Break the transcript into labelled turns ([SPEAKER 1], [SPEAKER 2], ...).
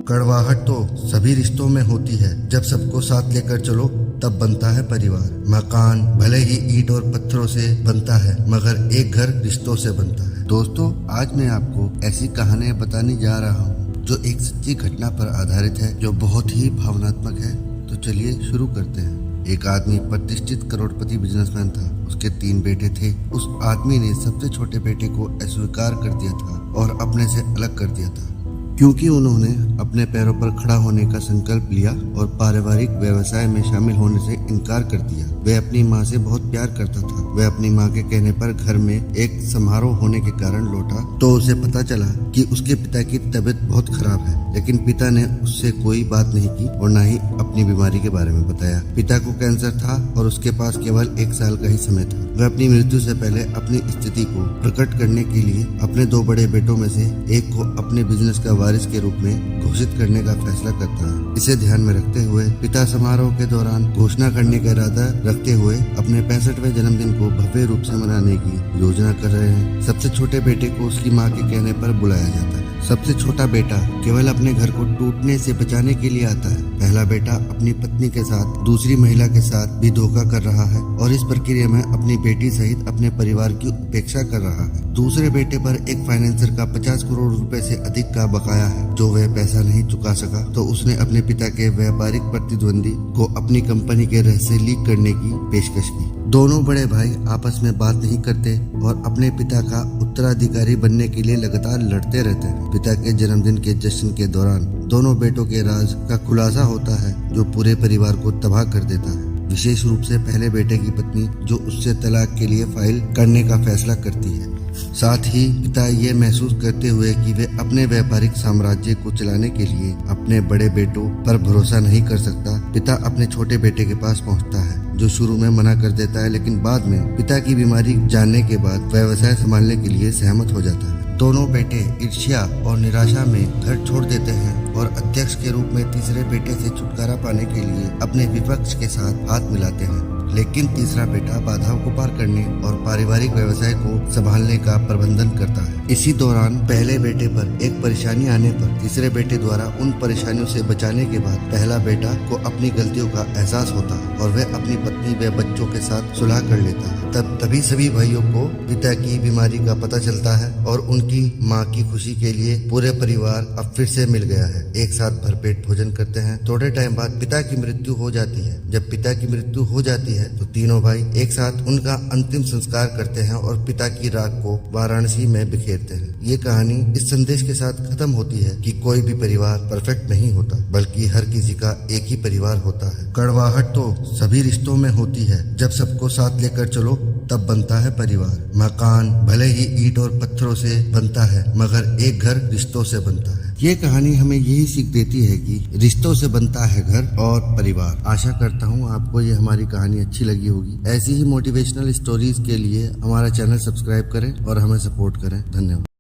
[SPEAKER 1] कड़वाहट तो सभी रिश्तों में होती है। जब सबको साथ लेकर चलो तब बनता है परिवार। मकान भले ही ईंट और पत्थरों से बनता है, मगर एक घर रिश्तों से बनता है। दोस्तों, आज मैं आपको ऐसी कहानियां बताने जा रहा हूँ जो एक सच्ची घटना पर आधारित है, जो बहुत ही भावनात्मक है। तो चलिए शुरू करते हैं। एक आदमी प्रतिष्ठित करोड़पति बिजनेसमैन था। उसके 3 बेटे थे। उस आदमी ने सबसे छोटे बेटे को अस्वीकार कर दिया था और अपने से अलग कर दिया था, क्योंकि उन्होंने अपने पैरों पर खड़ा होने का संकल्प लिया और पारिवारिक व्यवसाय में शामिल होने से इनकार कर दिया। वह अपनी माँ से बहुत प्यार करता था। वह अपनी माँ के कहने पर घर में एक समारोह होने के कारण लौटा तो उसे पता चला कि उसके पिता की तबीयत बहुत खराब है, लेकिन पिता ने उससे कोई बात नहीं की और न ही अपनी बीमारी के बारे में बताया। पिता को कैंसर था और उसके पास केवल 1 साल का ही समय था। वह अपनी मृत्यु से पहले अपनी स्थिति को प्रकट करने के लिए अपने 2 बड़े बेटों में से एक को अपने बिजनेस का वारिस के रूप में घोषित करने का फैसला करता है। इसे ध्यान में रखते हुए पिता समारोह के दौरान घोषणा करने का इरादा रखते हुए अपने 65वें जन्मदिन को भव्य रूप से मनाने की योजना कर रहे हैं। सबसे छोटे बेटे को उसकी माँ के कहने पर बुलाया जाता है। सबसे छोटा बेटा केवल अपने घर को टूटने से बचाने के लिए आता है। पहला बेटा अपनी पत्नी के साथ दूसरी महिला के साथ भी धोखा कर रहा है और इस प्रक्रिया में अपनी बेटी सहित अपने परिवार की उपेक्षा कर रहा है। दूसरे बेटे पर एक फाइनेंसर का 50 करोड़ रुपए से अधिक का बकाया है, जो वह पैसा नहीं चुका सका, तो उसने अपने पिता के व्यापारिक प्रतिद्वंदी को अपनी कंपनी के रहस्य लीक करने की पेशकश की। दोनों बड़े भाई आपस में बात नहीं करते और अपने पिता का उत्तराधिकारी बनने के लिए लगातार लड़ते रहते हैं। पिता के जन्मदिन के जश्न के दौरान दोनों बेटों के राज का खुलासा होता है, जो पूरे परिवार को तबाह कर देता है। विशेष रूप से पहले बेटे की पत्नी, जो उससे तलाक के लिए फाइल करने का फैसला करती है। साथ ही पिता ये महसूस करते हुए कि वे अपने व्यापारिक साम्राज्य को चलाने के लिए अपने बड़े बेटों पर भरोसा नहीं कर सकता, पिता अपने छोटे बेटे के पास पहुंचता है, जो शुरू में मना कर देता है, लेकिन बाद में पिता की बीमारी जानने के बाद व्यवसाय संभालने के लिए सहमत हो जाता है। दोनों बेटे ईर्ष्या और निराशा में घर छोड़ देते हैं और अध्यक्ष के रूप में तीसरे बेटे से छुटकारा पाने के लिए अपने विपक्ष के साथ हाथ मिलाते हैं। लेकिन तीसरा बेटा बाधाओं को पार करने और पारिवारिक व्यवसाय को संभालने का प्रबंधन करता है। इसी दौरान पहले बेटे पर एक परेशानी आने पर तीसरे बेटे द्वारा उन परेशानियों से बचाने के बाद पहला बेटा को अपनी गलतियों का एहसास होता है और वह अपनी पत्नी व बच्चों के साथ सुलह कर लेता है। तभी सभी भाइयों को पिता की बीमारी का पता चलता है और उनकी माँ की खुशी के लिए पूरे परिवार अब फिर से मिल गया है। एक साथ भरपेट भोजन करते हैं। थोड़े टाइम बाद पिता की मृत्यु हो जाती है। जब पिता की मृत्यु हो जाती है तो तीनों भाई एक साथ उनका अंतिम संस्कार करते हैं और पिता की राख को वाराणसी में बिखेरते हैं। ये कहानी इस संदेश के साथ खत्म होती है कि कोई भी परिवार परफेक्ट नहीं होता, बल्कि हर किसी का एक ही परिवार होता है। कड़वाहट तो सभी रिश्तों में होती है। जब सबको साथ लेकर चलो तब बनता है परिवार। मकान भले ही ईंट और पत्थरों से बनता है, मगर एक घर रिश्तों से बनता है। ये कहानी हमें यही सीख देती है कि रिश्तों से बनता है घर और परिवार। आशा करता हूँ आपको ये हमारी कहानी अच्छी लगी होगी। ऐसी ही मोटिवेशनल स्टोरीज के लिए हमारा चैनल सब्सक्राइब करें और हमें सपोर्ट करें। धन्यवाद।